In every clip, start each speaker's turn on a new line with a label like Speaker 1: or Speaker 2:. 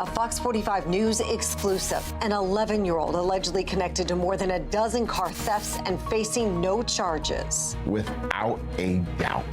Speaker 1: A Fox 45 News exclusive. An 11-year-old allegedly connected to more than a dozen car thefts and facing no charges.
Speaker 2: Without a doubt,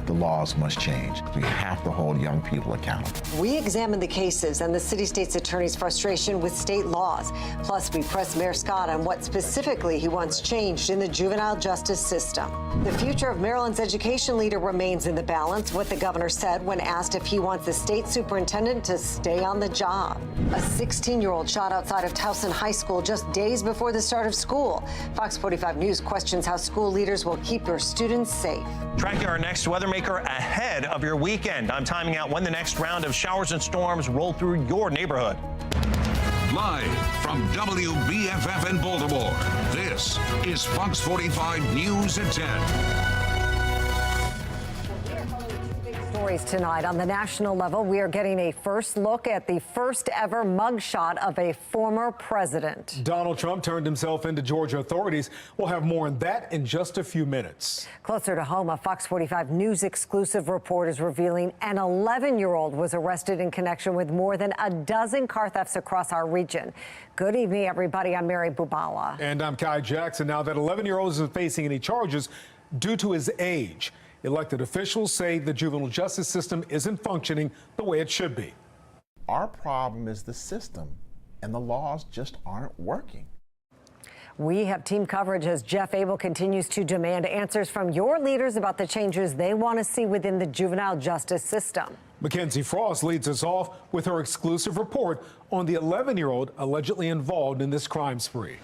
Speaker 2: the laws must change. We have to hold young people accountable.
Speaker 1: We examine the cases and the city-state's attorney's frustration with state laws. Plus, we press Mayor Scott on what specifically he wants changed in the juvenile justice system. The future of Maryland's education leader remains in the balance, what the governor said when asked if he wants the state superintendent to stay on the job. A 16-year-old shot outside of Towson High School just days before the start of school. Fox 45 News questions how school leaders will keep their students safe.
Speaker 3: Tracking our next weather maker ahead of your weekend. I'm timing out when the next round of showers and storms roll through your neighborhood.
Speaker 4: Live from WBFF in Baltimore, this is Fox 45 News at 10.
Speaker 1: Stories tonight on the national level. We are getting a first look at the first ever mugshot of a former president.
Speaker 5: Donald Trump turned himself into Georgia authorities. We'll have more on that in just a few minutes.
Speaker 1: Closer to home, a Fox 45 News exclusive report is revealing an 11-year-old was arrested in connection with more than a dozen car thefts across our region. Good evening, everybody. I'm Mary Bubala.
Speaker 5: And I'm Kai Jackson. Now, that 11-year-old isn't facing any charges due to his age. Elected officials say the juvenile justice system isn't functioning the way it should be.
Speaker 2: Our problem is the system, and the laws just aren't working.
Speaker 1: We have team coverage as Jeff Abel continues to demand answers from your leaders about the changes they want to see within the juvenile justice system.
Speaker 5: Mackenzie Frost leads us off with her exclusive report on the 11-year-old allegedly involved in this crime spree.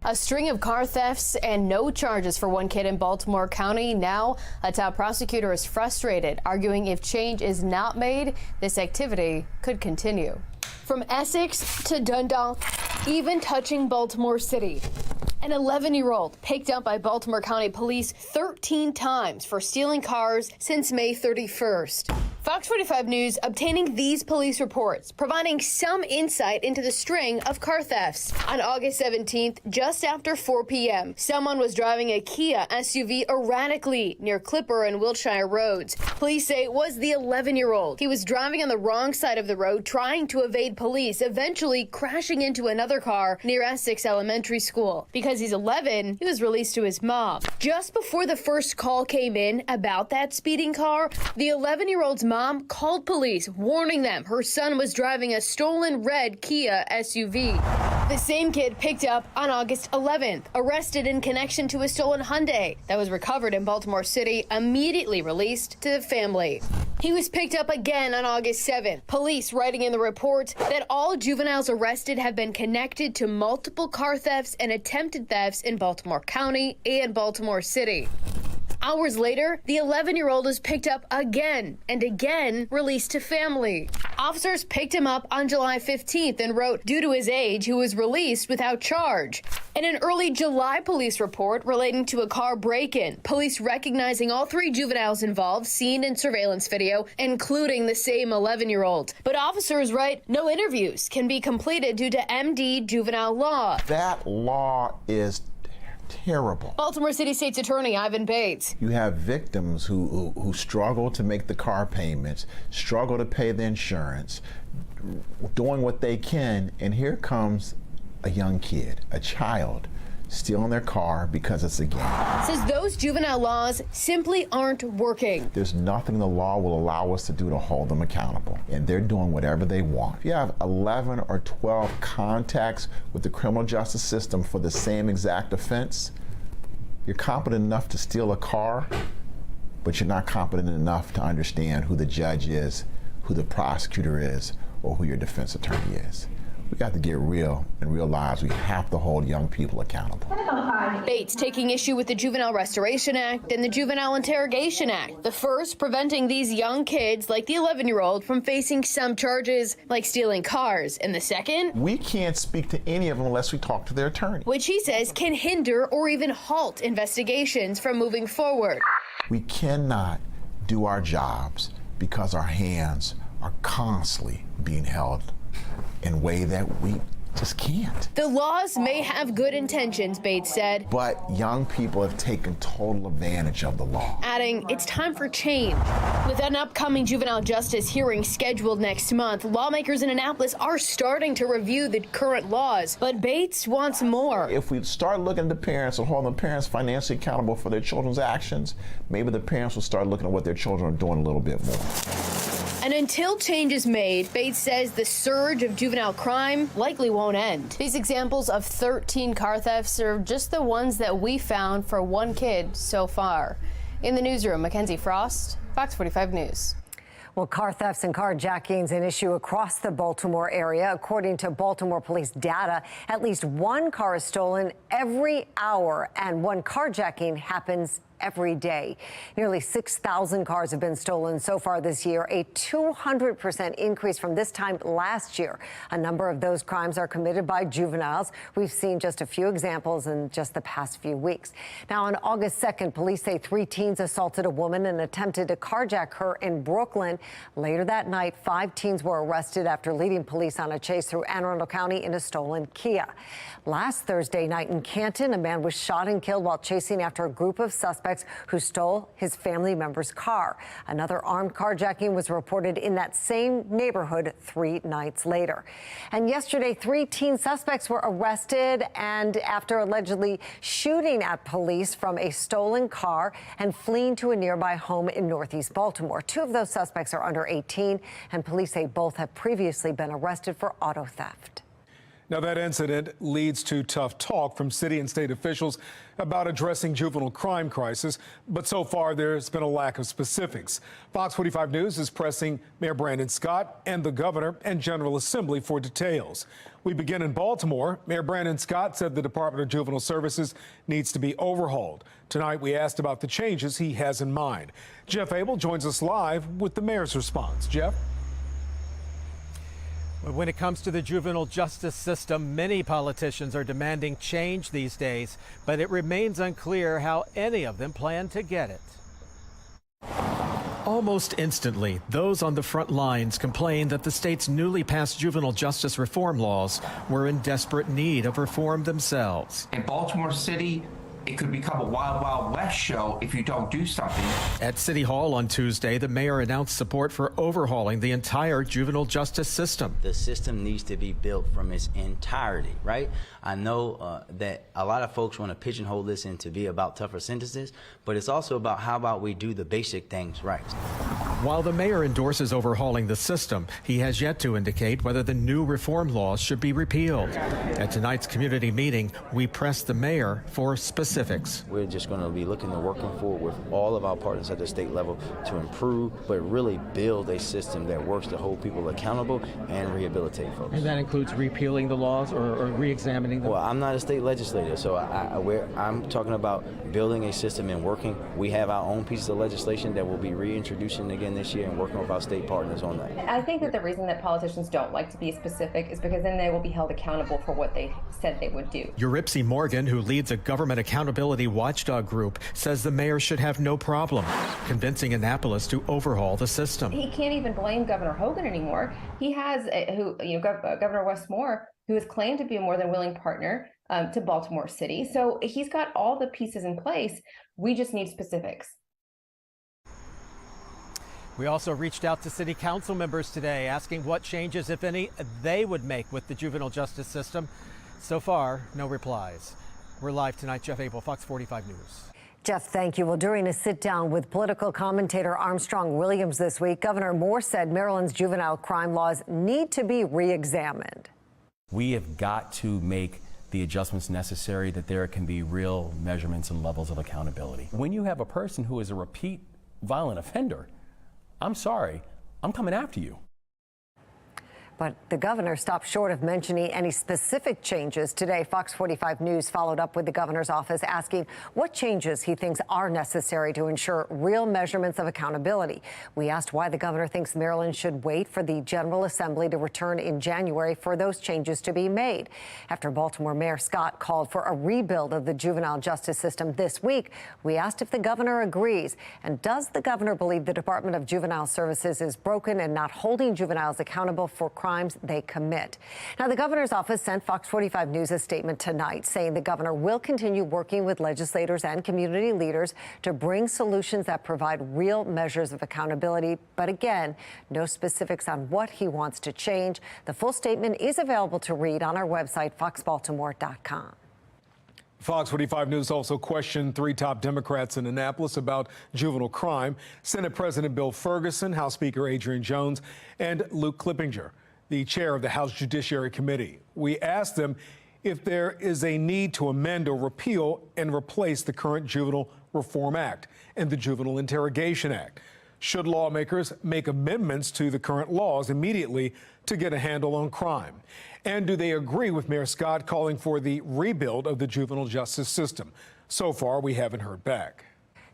Speaker 6: A string of car thefts and no charges for one kid in Baltimore County. Now, a top prosecutor is frustrated, arguing if change is not made, this activity could continue. From Essex to Dundalk, even touching Baltimore City. An 11-year-old picked up by Baltimore County police 13 times for stealing cars since May 31st. Fox 45 News obtaining these police reports, providing some insight into the string of car thefts. On August 17th, just after 4 p.m., someone was driving a Kia SUV erratically near Clipper and Wiltshire roads. Police say it was the 11-year-old. He was driving on the wrong side of the road, trying to evade police, eventually crashing into another car near Essex Elementary School. Because he's 11, he was released to his mom. Just before the first call came in about that speeding car, the 11-year-old's mom called police, warning them her son was driving a stolen red Kia SUV. The same kid picked up on August 11th, arrested in connection to a stolen Hyundai that was recovered in Baltimore City, immediately released to the family. He was picked up again on August 7th. Police writing in the report that all juveniles arrested have been connected to multiple car thefts and attempted thefts in Baltimore County and Baltimore City. Hours later, the 11-year-old is picked up again and again released to family. Officers picked him up on July 15th and wrote, due to his age, he was released without charge. In an early July police report relating to a car break-in, police recognizing all three juveniles involved seen in surveillance video, including the same 11-year-old. But officers write, no interviews can be completed due to MD juvenile law.
Speaker 2: That law is terrible.
Speaker 6: Baltimore City State's Attorney Ivan Bates.
Speaker 2: You have victims who struggle to make the car payments, struggle to pay the insurance, doing what they can, and here comes a young kid, a child, stealing their car because it's a game.
Speaker 6: Says those juvenile laws simply aren't working.
Speaker 2: There's nothing the law will allow us to do to hold them accountable, and they're doing whatever they want. If you have 11 or 12 contacts with the criminal justice system for the same exact offense, you're competent enough to steal a car, but you're not competent enough to understand who the judge is, who the prosecutor is, or who your defense attorney is. We got to get real and realize we have to hold young people accountable.
Speaker 6: Bates taking issue with the Juvenile Restoration Act and the Juvenile Interrogation Act. The first preventing these young kids, like the 11-year-old, from facing some charges like stealing cars. And the second?
Speaker 2: We can't speak to any of them unless we talk to their attorney.
Speaker 6: Which he says can hinder or even halt investigations from moving forward.
Speaker 2: We cannot do our jobs because our hands are constantly being held in a way that we Just can't.
Speaker 6: The laws may have good intentions, Bates said,
Speaker 2: But young people have taken total advantage of the law.
Speaker 6: adding it's time for change. With an upcoming juvenile justice hearing scheduled next month, lawmakers in Annapolis are starting to review the current laws. But Bates wants more.
Speaker 2: If we start looking at the parents and holding the parents financially accountable for their children's actions, maybe the parents will start looking at what their children are doing a little bit more.
Speaker 6: And until change is made, Bates says the surge of juvenile crime likely won't end. These examples of 13 car thefts are just the ones that we found for one kid so far. In the newsroom, Mackenzie Frost, Fox 45 News.
Speaker 1: Well, car thefts and carjackings an issue across the Baltimore area. According to Baltimore police data, at least one car is stolen every hour, and one carjacking happens every day. Nearly 6,000 cars have been stolen so far this year, a 200% increase from this time last year. A number of those crimes are committed by juveniles. We've seen just a few examples in just the past few weeks. Now, on August 2nd, police say 3 teens assaulted a woman and attempted to carjack her in Brooklyn. Later that night, 5 teens were arrested after leading police on a chase through Anne Arundel County in a stolen Kia. Last Thursday night in Canton, a man was shot and killed while chasing after a group of suspects who stole his family member's car. Another armed carjacking was reported in that same neighborhood 3 nights later. And yesterday, 3 teen suspects were arrested and after allegedly shooting at police from a stolen car and fleeing to a nearby home in Northeast Baltimore. 2 of those suspects are under 18, and police say both have previously been arrested for auto theft.
Speaker 5: Now, that incident leads to tough talk from city and state officials about addressing juvenile crime crisis, but so far there's been a lack of specifics. Fox 45 News is pressing Mayor Brandon Scott and the governor and General Assembly for details. We begin in Baltimore. Mayor Brandon Scott said the Department of Juvenile Services needs to be overhauled. Tonight, we asked about the changes he has in mind. Jeff Abel joins us live with the mayor's response. Jeff?
Speaker 7: When it comes to the juvenile justice system, many politicians are demanding change these days, but it remains unclear how any of them plan to get it. Almost instantly, those on the front lines complained that the state's newly passed juvenile justice reform laws were in desperate need of reform themselves.
Speaker 8: In Baltimore City, it could become a Wild Wild West show if you don't do something.
Speaker 7: At City Hall on Tuesday, the mayor announced support for overhauling the entire juvenile justice system.
Speaker 9: The system needs to be built from its entirety, right? I know that a lot of folks want to pigeonhole this into be about tougher sentences, but it's also about how about we do the basic things right.
Speaker 7: While the mayor endorses overhauling the system, he has yet to indicate whether the new reform laws should be repealed. At tonight's community meeting, we pressed the mayor for specifics.
Speaker 9: We're just going to be looking and working forward with all of our partners at the state level to improve, but really build a system that works to hold people accountable and rehabilitate folks.
Speaker 7: And that includes repealing the laws or re-examining them?
Speaker 9: Well, I'm not a state legislator, so I'm talking about building a system and working. We have our own pieces of legislation that we'll be reintroducing again this year and working with our state partners on that.
Speaker 10: I think that the reason that politicians don't like to be specific is because then they will be held accountable for what they said they would do.
Speaker 7: Eurypsy Morgan, who leads a government accountability watchdog group, says the mayor should have no problem convincing Annapolis to overhaul the system.
Speaker 10: He can't even blame Governor Hogan anymore. He has Governor Wes Moore, who has claimed to be a more than willing partner to Baltimore City. So he's got all the pieces in place. We just need specifics.
Speaker 7: We also reached out to city council members today asking what changes, if any, they would make with the juvenile justice system. So far, no replies. We're live tonight. Jeff Abel, Fox 45 News.
Speaker 1: Jeff, thank you. Well, during a sit-down with political commentator Armstrong Williams this week, Governor Moore said Maryland's juvenile crime laws need to be re-examined.
Speaker 11: We have got to make the adjustments necessary that there can be real measurements and levels of accountability. When you have a person who is a repeat violent offender, I'm sorry, I'm coming after you.
Speaker 1: But the governor stopped short of mentioning any specific changes. Today, Fox 45 News followed up with the governor's office asking what changes he thinks are necessary to ensure real measurements of accountability. We asked why the governor thinks Maryland should wait for the General Assembly to return in January for those changes to be made. After Baltimore Mayor Scott called for a rebuild of the juvenile justice system this week, we asked if the governor agrees. And does the governor believe the Department of Juvenile Services is broken and not holding juveniles accountable for crimes crimes they commit. Now, the governor's office sent Fox 45 News a statement tonight saying the governor will continue working with legislators and community leaders to bring solutions that provide real measures of accountability. But again, no specifics on what he wants to change. The full statement is available to read on our website, foxbaltimore.com.
Speaker 5: Fox 45 News also questioned 3 top Democrats in Annapolis about juvenile crime: Senate President Bill Ferguson, House Speaker Adrian Jones, and Luke Clippinger, the chair of the House Judiciary Committee. We asked them if there is a need to amend or repeal and replace the current Juvenile Reform Act and the Juvenile Interrogation Act. Should lawmakers make amendments to the current laws immediately to get a handle on crime? And do they agree with Mayor Scott calling for the rebuild of the juvenile justice system? So far, we haven't heard back.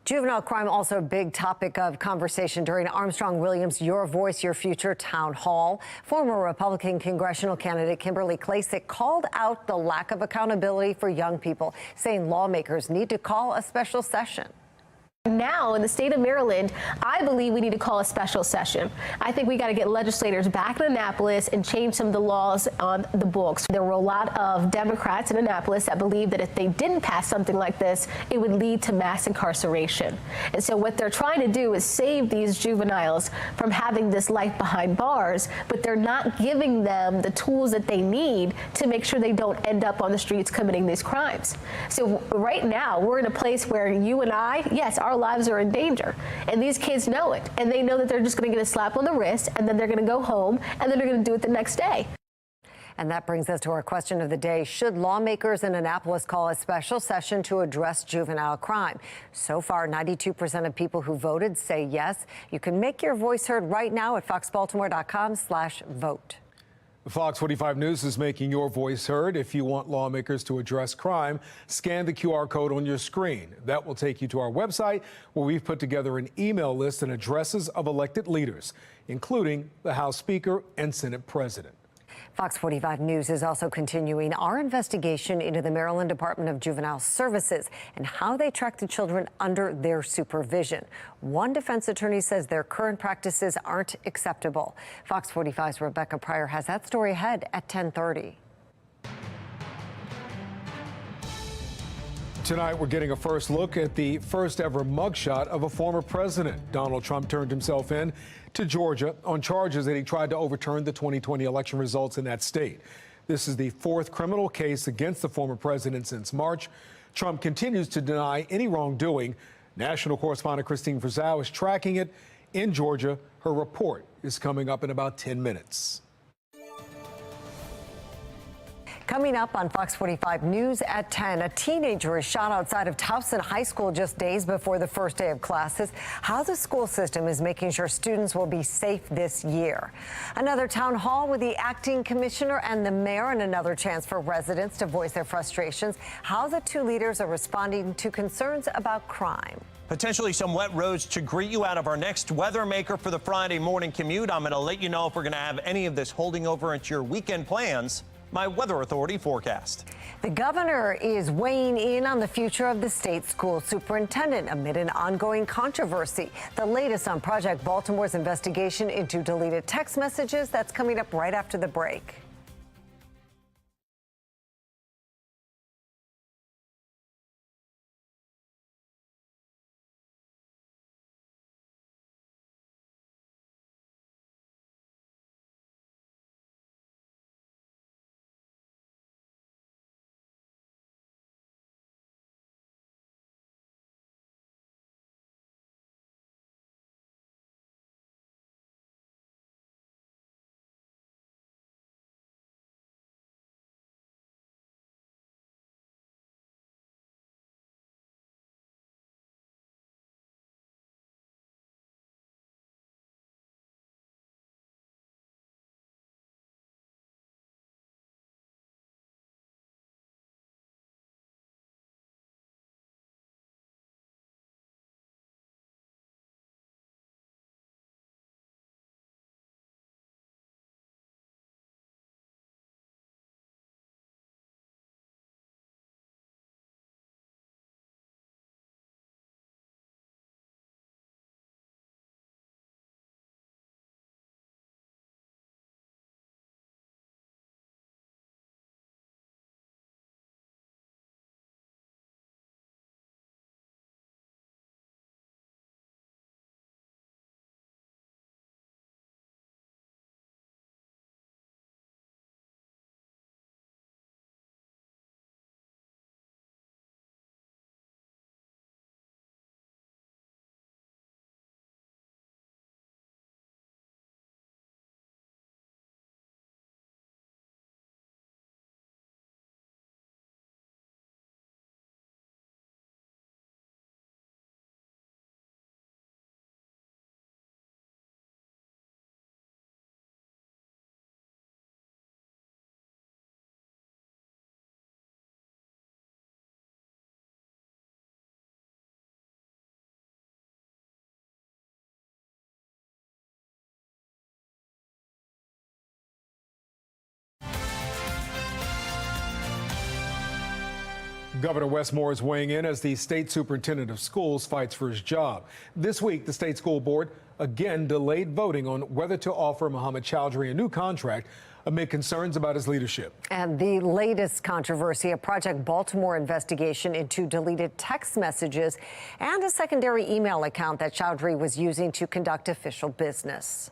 Speaker 1: Juvenile crime also a big topic of conversation during Armstrong Williams' Your Voice, Your Future town hall. Former Republican congressional candidate Kimberly Klacik called out the lack of accountability for young people, saying lawmakers need to call a special session.
Speaker 12: Now, in the state of Maryland, I believe we need to call a special session. I think we got to get legislators back in Annapolis and change some of the laws on the books. There were a lot of Democrats in Annapolis that believed that if they didn't pass something like this, it would lead to mass incarceration. And so what they're trying to do is save these juveniles from having this life behind bars, but they're not giving them the tools that they need to make sure they don't end up on the streets committing these crimes. So right now, we're in a place where you and I, yes, our lives are in danger, and these kids know it, and they know that they're just going to get a slap on the wrist, and then they're going to go home, and then they're going to do it the next day.
Speaker 1: And that brings us to our question of the day. Should lawmakers in Annapolis call a special session to address juvenile crime? So far, 92% of people who voted say yes. You can make your voice heard right now at foxbaltimore.com/vote.
Speaker 5: Fox 45 News is making your voice heard. If you want lawmakers to address crime, scan the QR code on your screen. That will take you to our website, where we've put together an email list and addresses of elected leaders, including the House Speaker and Senate President.
Speaker 1: Fox 45 News is also continuing our investigation into the Maryland Department of Juvenile Services and how they track the children under their supervision. One defense attorney says their current practices aren't acceptable. Fox 45's Rebecca Pryor has that story ahead at 10:30.
Speaker 5: Tonight, we're getting a first look at the first ever mugshot of a former president. Donald Trump turned himself in to Georgia on charges that he tried to overturn the 2020 election results in that state. This is the 4th criminal case against the former president since March. Trump continues to deny any wrongdoing. National correspondent Christine Frizzell is tracking it in Georgia. Her report is coming up in about 10 minutes.
Speaker 1: Coming up on Fox 45 News at 10, a teenager is shot outside of Towson High School just days before the first day of classes. How the school system is making sure students will be safe this year. Another town hall with the acting commissioner and the mayor, and another chance for residents to voice their frustrations. How the two leaders are responding to concerns about crime.
Speaker 3: Potentially some wet roads to greet you out of our next weather maker for the Friday morning commute. I'm going to let you know if we're going to have any of this holding over into your weekend plans. My Weather Authority forecast.
Speaker 1: The governor is weighing in on the future of the state school superintendent amid an ongoing controversy. The latest on Project Baltimore's investigation into deleted text messages. That's coming up right after the break.
Speaker 5: Governor Wes Moore is weighing in as the state superintendent of schools fights for his job. This week, the state school board again delayed voting on whether to offer Mohammed Chowdhury a new contract amid concerns about his leadership.
Speaker 1: And the latest controversy, a Project Baltimore investigation into deleted text messages and a secondary email account that Chowdhury was using to conduct official business.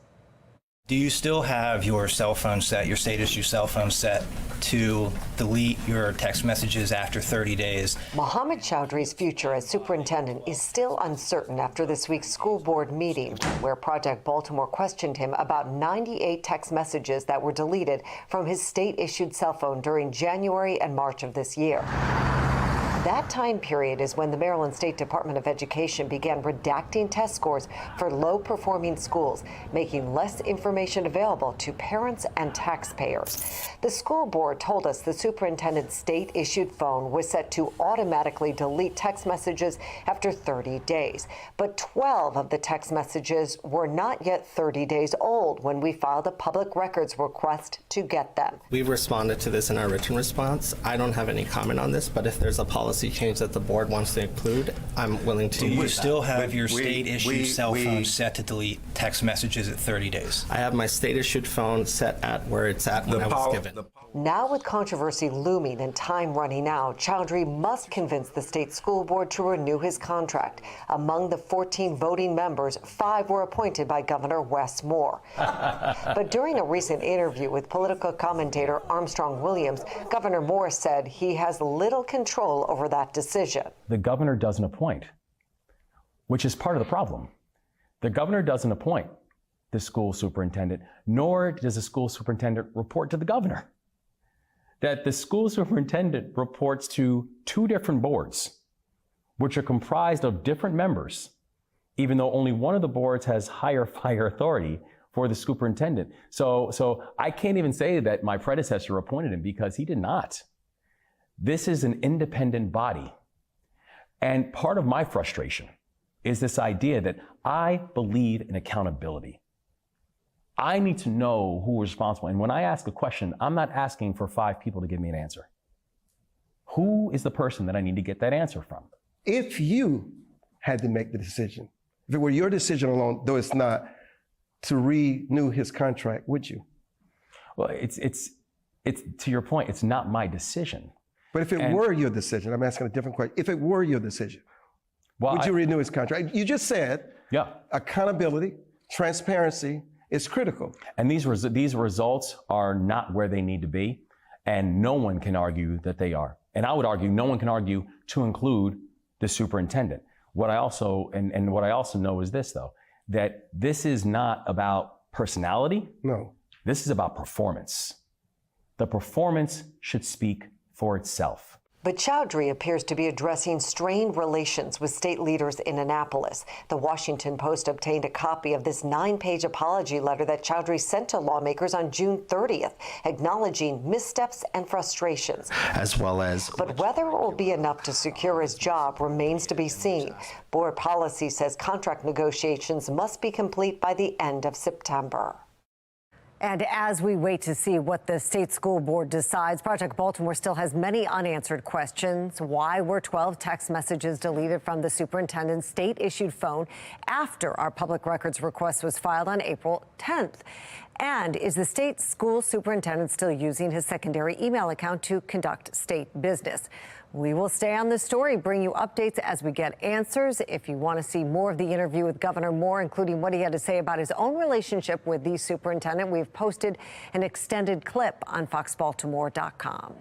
Speaker 13: Do you still have your cell phone set, your state issue cell phone set, to delete your text messages after 30 days?
Speaker 1: Mohammed Chowdhury's future as superintendent is still uncertain after this week's school board meeting, where Project Baltimore questioned him about 98 text messages that were deleted from his state-issued cell phone during January and March of this year. That time period is when the Maryland State Department of Education began redacting test scores for low-performing schools, making less information available to parents and taxpayers. The school board told us the superintendent's state-issued phone was set to automatically delete text messages after 30 days. But 12 of the text messages were not yet 30 days old when we filed a public records request to get them.
Speaker 14: We've responded to this in our written response. I don't have any comment on this, but if there's a policy change that the board wants to include, I'm willing to.
Speaker 13: Do you still have your state-issued cell phone set to delete text messages at 30 days?
Speaker 14: I have my state-issued phone set at where it's at when I was given.
Speaker 1: Now, with controversy looming and time running out, Chowdhury must convince the state school board to renew his contract. Among the 14 voting members, 5 were appointed by Governor Wes Moore. But during a recent interview with political commentator Armstrong Williams, Governor Moore said he has little control over that decision.
Speaker 11: The governor doesn't appoint, which is part of the problem. The governor doesn't appoint the school superintendent, nor does the school superintendent report to the governor. That the school superintendent reports to 2 different boards, which are comprised of different members, even though only one of the boards has higher authority for the superintendent. So I can't even say that my predecessor appointed him, because he did not. This is an independent body. And part of my frustration is this idea that I believe in accountability. I need to know who is responsible. And when I ask a question, I'm not asking for 5 people to give me an answer. Who is the person that I need to get that answer from?
Speaker 15: If you had to make the decision, if it were your decision alone, though it's not, to renew his contract, would you?
Speaker 11: Well, it's to your point, it's not my decision.
Speaker 15: But if it were your decision, I'm asking a different question. If it were your decision, would you renew his contract? You just said accountability, transparency is critical.
Speaker 11: And these results are not where they need to be, and no one can argue that they are. And I would argue no one can argue to include the superintendent. What I also know is this, though, that this is not about personality.
Speaker 15: No.
Speaker 11: This is about performance. The performance should speak for itself.
Speaker 1: But Chowdhury appears to be addressing strained relations with state leaders in Annapolis. The Washington Post obtained a copy of this 9-page apology letter that Chowdhury sent to lawmakers on June 30th, acknowledging missteps and frustrations.
Speaker 14: As well as...
Speaker 1: But whether it will be enough to secure his job remains to be seen. Board policy says contract negotiations must be complete by the end of September. And as we wait to see what the state school board decides, Project Baltimore still has many unanswered questions. Why were 12 text messages deleted from the superintendent's state-issued phone after our public records request was filed on April 10th? And is the state school superintendent still using his secondary email account to conduct state business? We will stay on this story, bring you updates as we get answers. If you want to see more of the interview with Governor Moore, including what he had to say about his own relationship with the superintendent, we've posted an extended clip on FOX baltimore.com.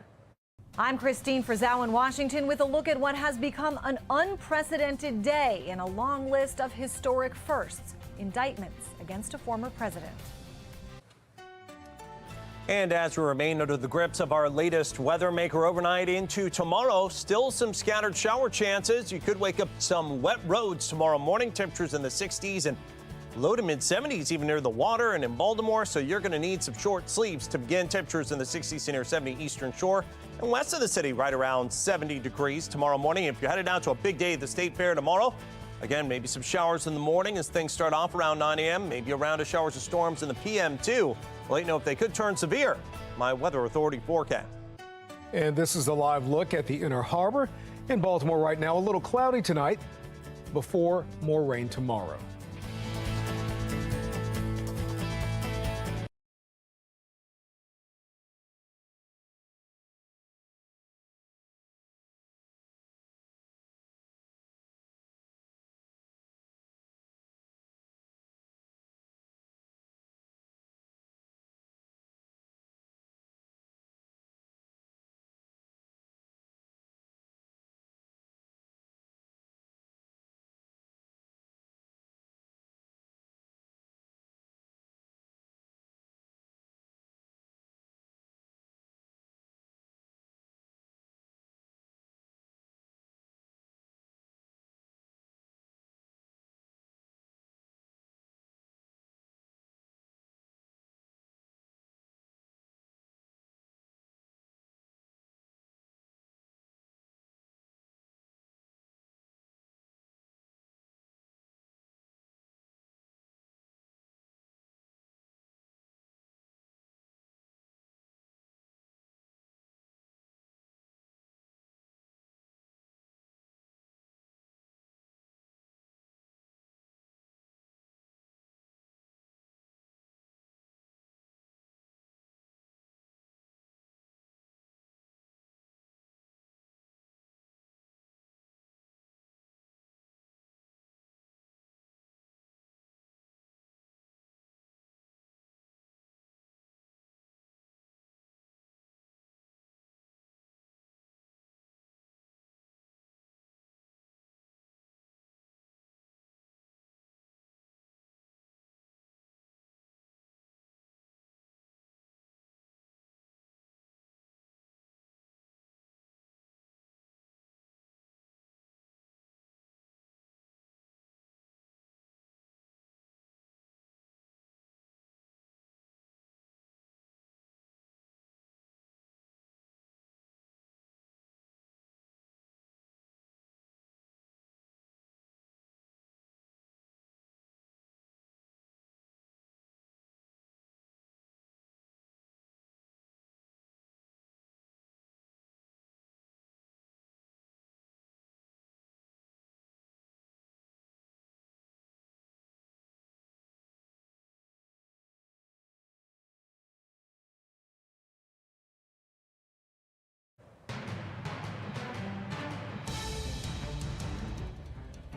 Speaker 16: I'm Christine Frizzau in Washington with a look at what has become an unprecedented day in a long list of historic firsts, indictments against a former president.
Speaker 3: And as we remain under the grips of our latest weather maker overnight into tomorrow, still some scattered shower chances. You could wake up some wet roads tomorrow morning. Temperatures in the 60s and low to mid 70s, even near the water and in Baltimore. So you're going to need some short sleeves to begin. Temperatures in the 60s to near 70 Eastern Shore and west of the city, right around 70 degrees tomorrow morning. If you're headed out to a big day at the State Fair tomorrow, again, maybe some showers in the morning as things start off around 9 a.m., maybe a round of showers or storms in the p.m. too. Well, you know if they could turn severe. My Weather Authority forecast.
Speaker 5: And this is a live look at the Inner Harbor. In Baltimore right now, a little cloudy tonight before more rain tomorrow.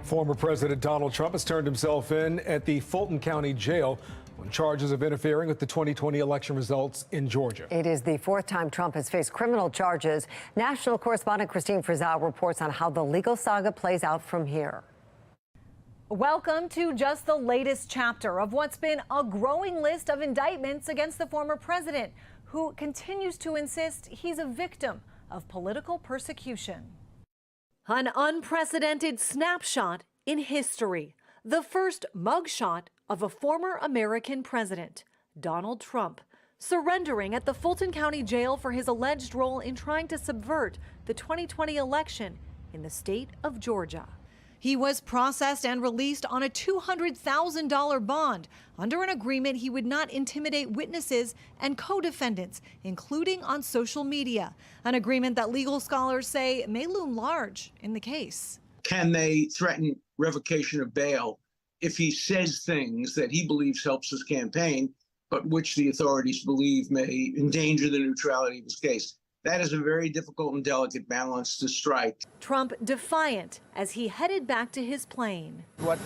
Speaker 5: Former President Donald Trump has turned himself in at the Fulton County Jail on charges of interfering with the 2020 election results in Georgia.
Speaker 1: It is the fourth time Trump has faced criminal charges. National correspondent Christine Frizzell reports on how the legal saga plays out from here.
Speaker 16: Welcome to just the latest chapter of what's been a growing list of indictments against the former president, who continues to insist he's a victim of political persecution. An unprecedented snapshot in history, the first mugshot of a former American president, Donald Trump, surrendering at the Fulton County Jail for his alleged role in trying to subvert the 2020 election in the state of Georgia. He was processed and released on a $200,000 bond under an agreement he would not intimidate witnesses and co-defendants, including on social media, an agreement that legal scholars say may loom large in the case.
Speaker 17: Can they threaten revocation of bail if he says things that he believes helps his campaign, but which the authorities believe may endanger the neutrality of his case? That is a very difficult and delicate balance to strike.
Speaker 16: Trump defiant as he headed back to his plane.
Speaker 18: What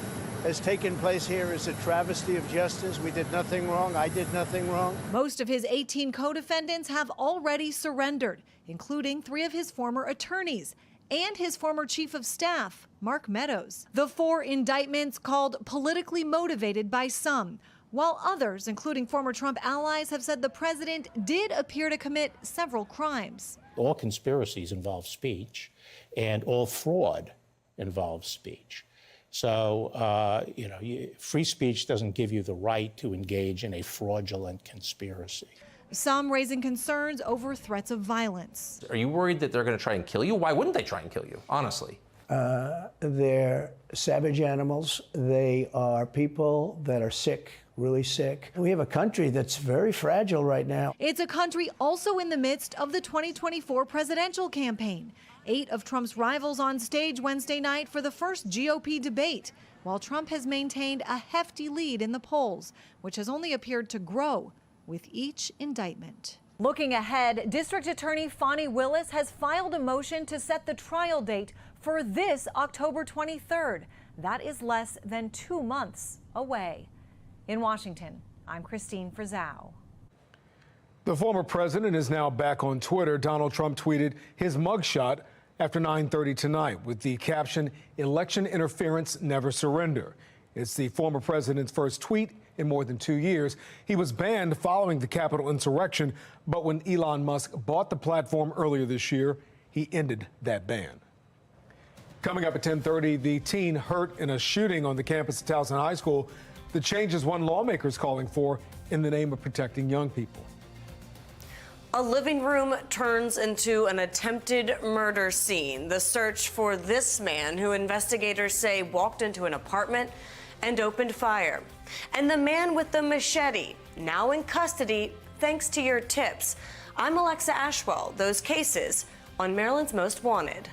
Speaker 18: has taken place here is a travesty of justice. We did nothing wrong. I did nothing wrong.
Speaker 16: Most of his 18 co-defendants have already surrendered, including 3 of his former attorneys and his former chief of staff, Mark Meadows. The 4 indictments called politically motivated by some, while others, including former Trump allies, have said the president did appear to commit several crimes.
Speaker 19: All conspiracies involve speech, and all fraud involves speech. So, free speech doesn't give you the right to engage in a fraudulent conspiracy.
Speaker 16: Some raising concerns over threats of violence.
Speaker 20: Are you worried that they're going to try and kill you? Why wouldn't they try and kill you, honestly?
Speaker 18: They're savage animals. They are people that are sick really sick. We have a country that's very fragile right now.
Speaker 16: It's a country also in the midst of the 2024 presidential campaign. 8 of Trump's rivals on stage Wednesday night for the first GOP debate, while Trump has maintained a hefty lead in the polls, which has only appeared to grow with each indictment. Looking ahead, District Attorney Fani Willis has filed a motion to set the trial date for this October 23rd. That is less than 2 months away. In Washington, I'm Christine Frizzau.
Speaker 5: The former president is now back on Twitter. Donald Trump tweeted his mugshot after 9:30 tonight with the caption, "Election interference, never surrender." It's the former president's first tweet in more than 2 years. He was banned following the Capitol insurrection, but when Elon Musk bought the platform earlier this year, he ended that ban. Coming up at 10:30, the teen hurt in a shooting on the campus of Towson High School. The changes one lawmaker is calling for in the name of protecting young people.
Speaker 21: A living room turns into an attempted murder scene. The search for this man, who investigators say walked into an apartment and opened fire. And the man with the machete, now in custody thanks to your tips. I'm Alexa Ashwell. Those cases on Maryland's Most Wanted.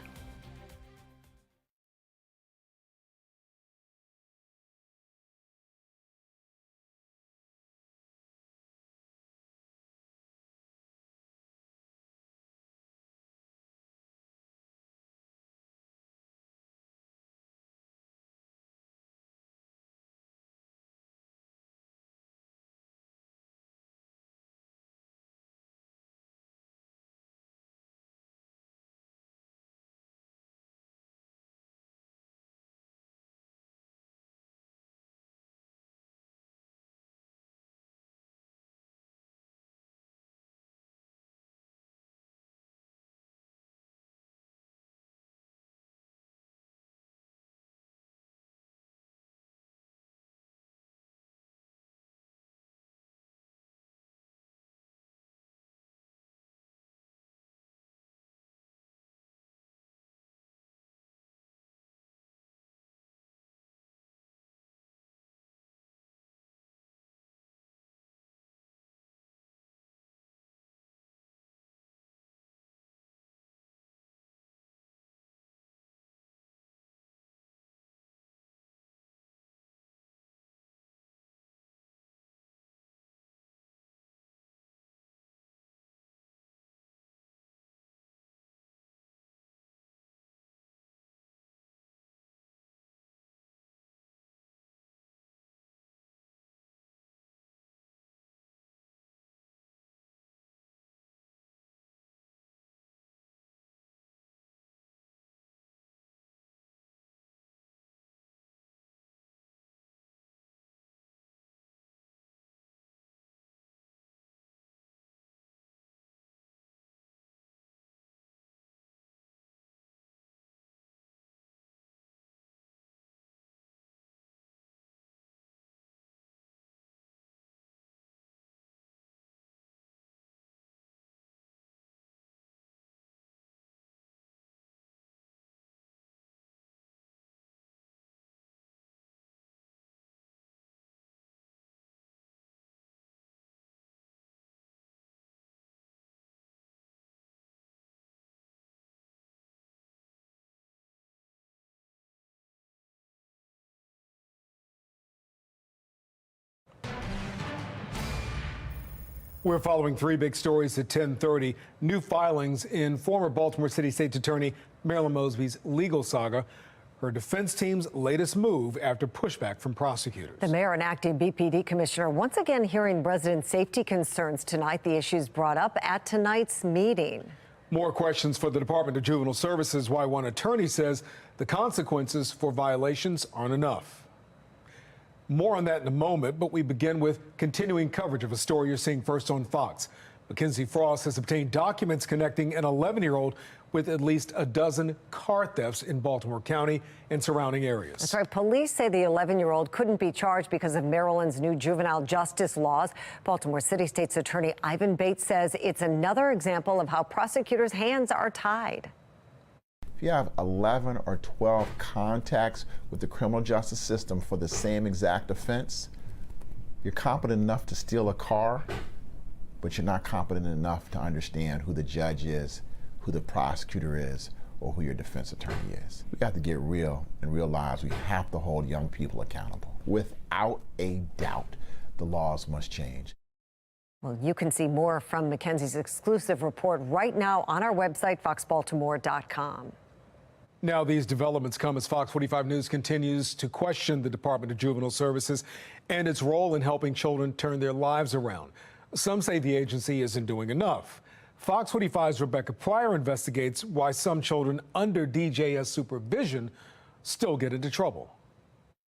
Speaker 5: We're following 3 big stories at 10:30. New filings in former Baltimore City State's Attorney Marilyn Mosby's legal saga. Her defense team's latest move after pushback from prosecutors.
Speaker 1: The mayor and acting BPD commissioner once again hearing resident safety concerns tonight. The issues brought up at tonight's meeting.
Speaker 5: More questions for the Department of Juvenile Services, why one attorney says the consequences for violations aren't enough. More on that in a moment, but we begin with continuing coverage of a story you're seeing first on Fox. Mackenzie Frost has obtained documents connecting an 11-year-old with at least a dozen car thefts in Baltimore County and surrounding areas.
Speaker 1: That's right. Police say the 11-year-old couldn't be charged because of Maryland's new juvenile justice laws. Baltimore City State's Attorney Ivan Bates says it's another example of how prosecutors' hands are tied.
Speaker 2: If you have 11 or 12 contacts with the criminal justice system for the same exact offense, You're competent enough to steal a car, but you're not competent enough to understand who the judge is, who the prosecutor is, or who your defense attorney is. We got to get real and realize we have to hold young people accountable. Without a doubt, the laws must change.
Speaker 1: Well, you can see more from Mackenzie's exclusive report right now on our website, foxbaltimore.com.
Speaker 5: Now, these developments come as Fox 45 News continues to question the Department of Juvenile Services and its role in helping children turn their lives around. Some say the agency isn't doing enough. Fox 45's Rebecca Pryor investigates why some children under DJS supervision still get into trouble.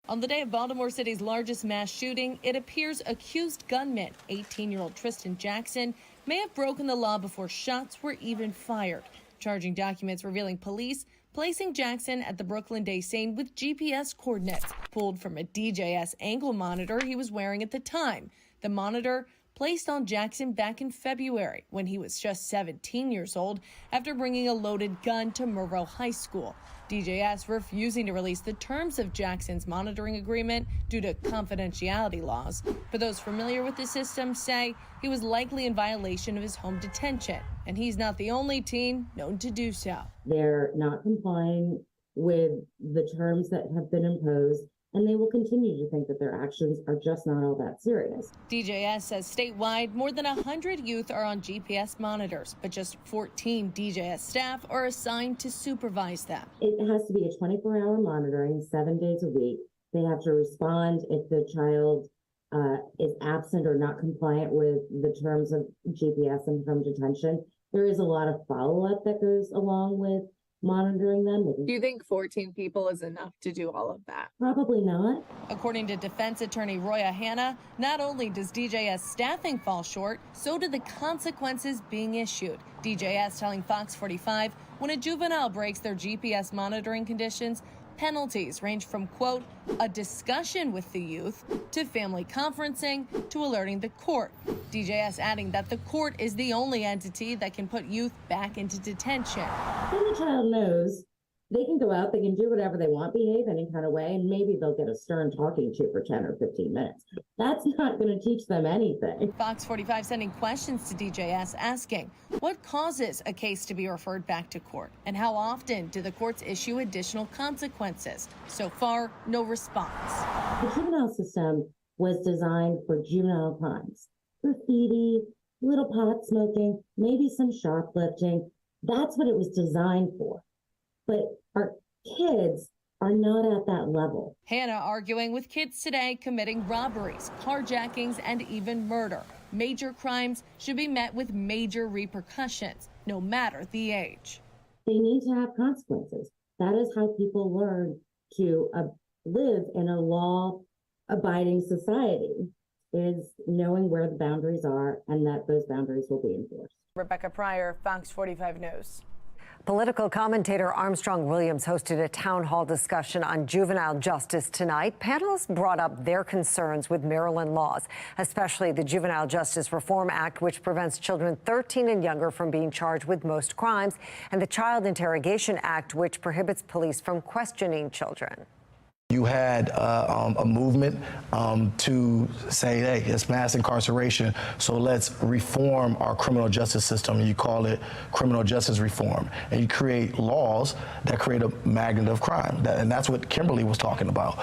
Speaker 4: On the day of Baltimore City's largest mass shooting, it appears accused gunman, 18-year-old Tristan Jackson, may have broken the law before shots were even fired. Charging documents revealing police placing Jackson at the Brooklyn Day scene with GPS coordinates pulled from a DJS ankle monitor he was wearing at the time. The monitor placed on Jackson back in February when he was just 17 years old after bringing a loaded gun to Monroe High School. DJS refusing to release the terms of Jackson's monitoring agreement due to confidentiality laws. But those familiar with the system say he was likely in violation of his home detention, and he's not the only teen known to do so.
Speaker 22: They're not complying with the terms that have been imposed, and they will continue to think that their actions are just not all that serious.
Speaker 4: DJS says statewide, more than 100 youth are on GPS monitors, but just 14 DJS staff are assigned to supervise them.
Speaker 22: It has to be a 24-hour monitoring, 7 days a week. They have to respond if the child is absent or not compliant with the terms of GPS and from detention. There is a lot of follow-up that goes along with monitoring them.
Speaker 23: Do you think 14 people is enough to do all of that?
Speaker 22: Probably not.
Speaker 4: According to defense attorney Roya Hanna, not only does DJS staffing fall short, so do the consequences being issued. DJS telling Fox 45 when a juvenile breaks their GPS monitoring conditions, penalties range from, quote, a discussion with the youth to family conferencing to alerting the court. DJS adding that the court is the only entity that can put youth back into detention.
Speaker 22: Then the child knows they can go out, they can do whatever they want, behave any kind of way, and maybe they'll get a stern talking to for 10 or 15 minutes. That's not going to teach them anything.
Speaker 4: Fox 45 sending questions to DJS asking, what causes a case to be referred back to court? And how often do the courts issue additional consequences? So far, no response.
Speaker 22: The juvenile system was designed for juvenile crimes. Graffiti, little pot smoking, maybe some shoplifting. That's what it was designed for. But our kids are not at that level.
Speaker 4: Hannah arguing with kids today committing robberies, carjackings, and even murder. Major crimes should be met with major repercussions, no matter the age.
Speaker 22: They need to have consequences. That is how people learn to live in a law-abiding society, is knowing where the boundaries are and that those boundaries will be enforced.
Speaker 16: Rebecca Pryor, Fox 45 News.
Speaker 1: Political commentator Armstrong Williams hosted a town hall discussion on juvenile justice tonight. Panelists brought up their concerns with Maryland laws, especially the Juvenile Justice Reform Act, which prevents children 13 and younger from being charged with most crimes, and the Child Interrogation Act, which prohibits police from questioning children.
Speaker 24: You had a movement to say, hey, it's mass incarceration, so let's reform our criminal justice system. You call it criminal justice reform. And you create laws that create a magnet of crime. And that's what Kimberly was talking about.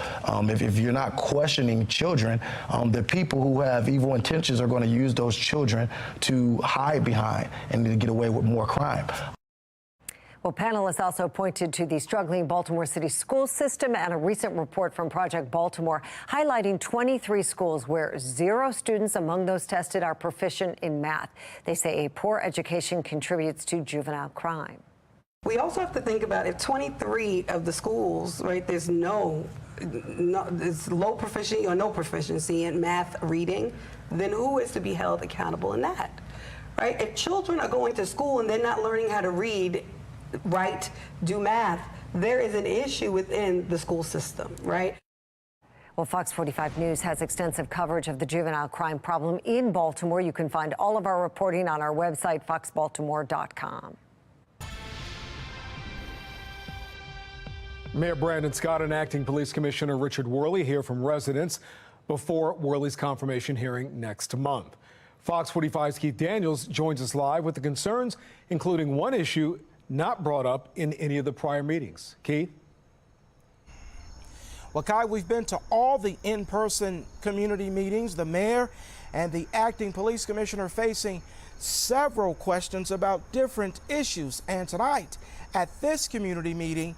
Speaker 24: If you're not questioning children, the people who have evil intentions are going to use those children to hide behind and to get away with more crime.
Speaker 1: Well, panelists also pointed to the struggling Baltimore City school system and a recent report from Project Baltimore highlighting 23 schools where 0 students among those tested are proficient in math. They say a poor education contributes to juvenile crime.
Speaker 25: We also have to think about if 23 of the schools, right, there's low proficiency or no proficiency in math reading, then who is to be held accountable in that, right? If children are going to school and they're not learning how to read, write, do math, there is an issue within the school system, right?
Speaker 1: Well, Fox 45 News has extensive coverage of the juvenile crime problem in Baltimore. You can find all of our reporting on our website, foxbaltimore.com.
Speaker 5: Mayor Brandon Scott and Acting Police Commissioner Richard Worley hear from residents before Worley's confirmation hearing next month. Fox 45's Keith Daniels joins us live with the concerns, including one issue not brought up in any of the prior meetings. Keith?
Speaker 6: Well, Kai, we've been to all the in-person community meetings. The mayor and the acting police commissioner facing several questions about different issues. And tonight, at this community meeting,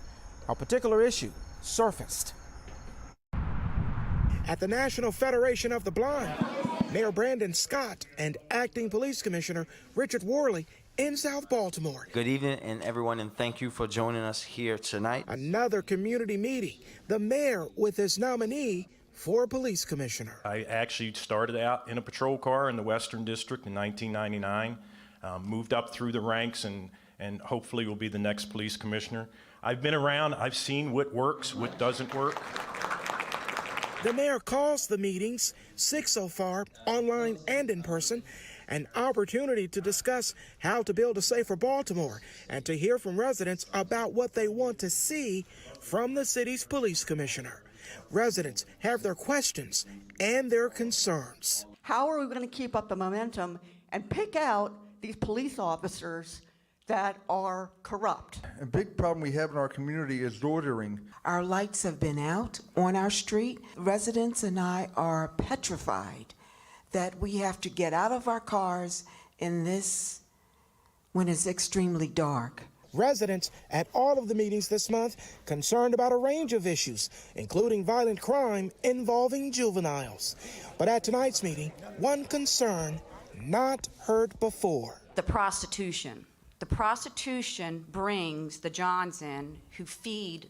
Speaker 6: a particular issue surfaced. At the National Federation of the Blind, Mayor Brandon Scott and acting police commissioner Richard Worley in South Baltimore.
Speaker 7: Good evening, and everyone, and thank you for joining us here tonight.
Speaker 6: Another community meeting, the mayor with his nominee for police commissioner.
Speaker 8: I actually started out in a patrol car in the Western District in 1999, moved up through the ranks, and hopefully will be the next police commissioner. I've been around, I've seen what works, what doesn't work.
Speaker 6: The mayor calls the meetings, 6 so far, online and in person, an opportunity to discuss how to build a safer Baltimore and to hear from residents about what they want to see from the city's police commissioner. Residents have their questions and their concerns.
Speaker 9: How are we going to keep up the momentum and pick out these police officers that are corrupt?
Speaker 10: A big problem we have in our community is loitering.
Speaker 26: Our lights have been out on our street. Residents and I are petrified that we have to get out of our cars in this when it's extremely dark.
Speaker 6: Residents at all of the meetings this month concerned about a range of issues, including violent crime involving juveniles. But at tonight's meeting, one concern not heard before.
Speaker 27: The prostitution. The prostitution brings the Johns in who feed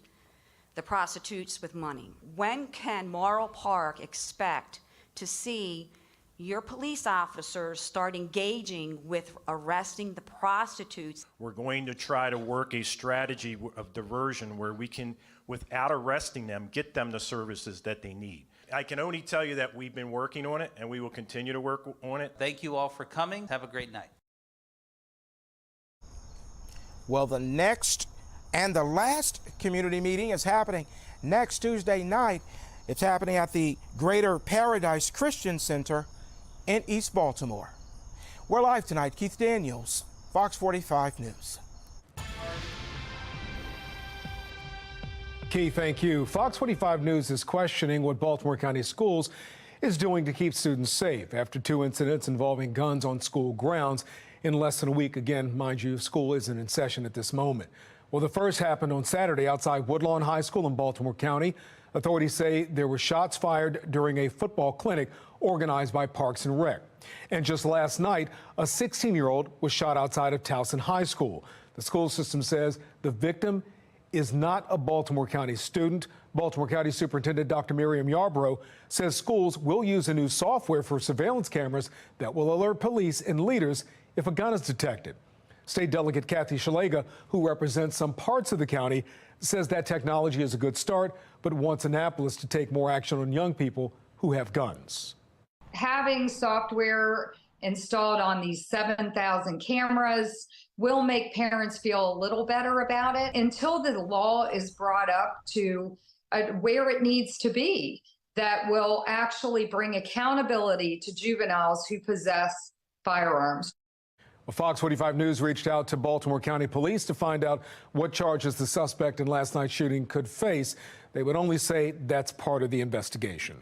Speaker 27: the prostitutes with money. When can Morrill Park expect to see your police officers start engaging with arresting the prostitutes?
Speaker 8: We're going to try to work a strategy of diversion where we can, without arresting them, get them the services that they need. I can only tell you that we've been working on it and we will continue to work on it.
Speaker 7: Thank you all for coming. Have a great night.
Speaker 6: Well, the next and the last community meeting is happening next Tuesday night. It's happening at the Greater Paradise Christian Center in East Baltimore. We're live tonight. Keith Daniels, Fox 45 News.
Speaker 5: Keith, thank you. Fox 45 News is questioning what Baltimore County Schools is doing to keep students safe after 2 incidents involving guns on school grounds in less than a week. Again, mind you, school isn't in session at this moment. Well, the first happened on Saturday outside Woodlawn High School in Baltimore County. Authorities say there were shots fired during a football clinic organized by Parks and Rec. And just last night, a 16-year-old was shot outside of Towson High School. The school system says the victim is not a Baltimore County student. Baltimore County Superintendent Dr. Miriam Yarbrough says schools will use a new software for surveillance cameras that will alert police and leaders if a gun is detected. State Delegate Kathy Shalaga, who represents some parts of the county, says that technology is a good start, but wants Annapolis to take more action on young people who have guns.
Speaker 28: Having software installed on these 7,000 cameras will make parents feel a little better about it until the law is brought up to where it needs to be that will actually bring accountability to juveniles who possess firearms.
Speaker 5: Well, Fox 45 News reached out to Baltimore County Police to find out what charges the suspect in last night's shooting could face. They would only say that's part of the investigation.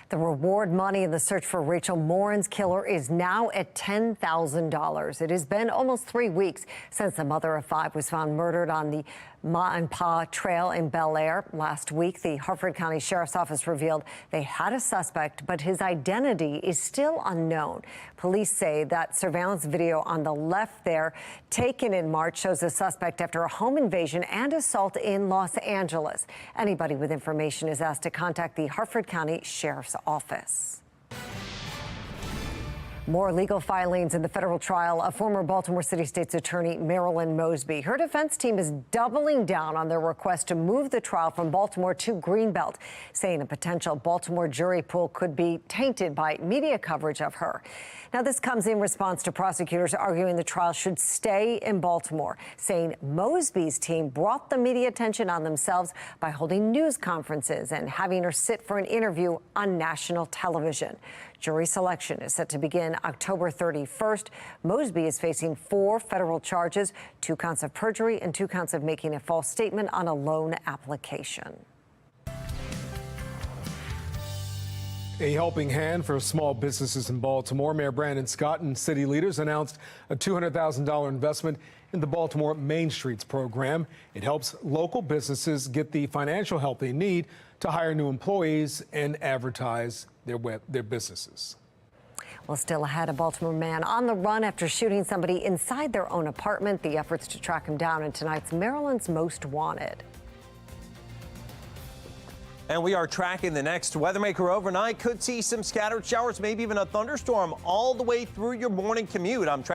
Speaker 1: The reward money in the search for Rachel Morin's killer is now at $10,000. It has been almost 3 weeks since the mother of 5 was found murdered on the Ma and Pa Trail in Bel Air. Last week, the Harford County Sheriff's Office revealed they had a suspect, but his identity is still unknown. Police say that surveillance video on the left there, taken in March, shows the suspect after a home invasion and assault in Los Angeles. Anybody with information is asked to contact the Harford County Sheriff's Office. More legal filings in the federal trial of former Baltimore City State's Attorney Marilyn Mosby. Her defense team is doubling down on their request to move the trial from Baltimore to Greenbelt, saying a potential Baltimore jury pool could be tainted by media coverage of her. Now, this comes in response to prosecutors arguing the trial should stay in Baltimore, saying Mosby's team brought the media attention on themselves by holding news conferences and having her sit for an interview on national television. Jury selection is set to begin October 31st. Mosby is facing 4 federal charges, 2 counts of perjury and 2 counts of making a false statement on a loan application.
Speaker 5: A helping hand for small businesses in Baltimore. Mayor Brandon Scott and city leaders announced a $200,000 investment in the Baltimore Main Streets program. It helps local businesses get the financial help they need to hire new employees and advertise their businesses.
Speaker 1: Well, still ahead, a Baltimore man on the run after shooting somebody inside their own apartment. The efforts to track him down in tonight's Maryland's Most Wanted.
Speaker 3: And we are tracking the next weather maker overnight. Could see some scattered showers, maybe even a thunderstorm all the way through your morning commute. I'm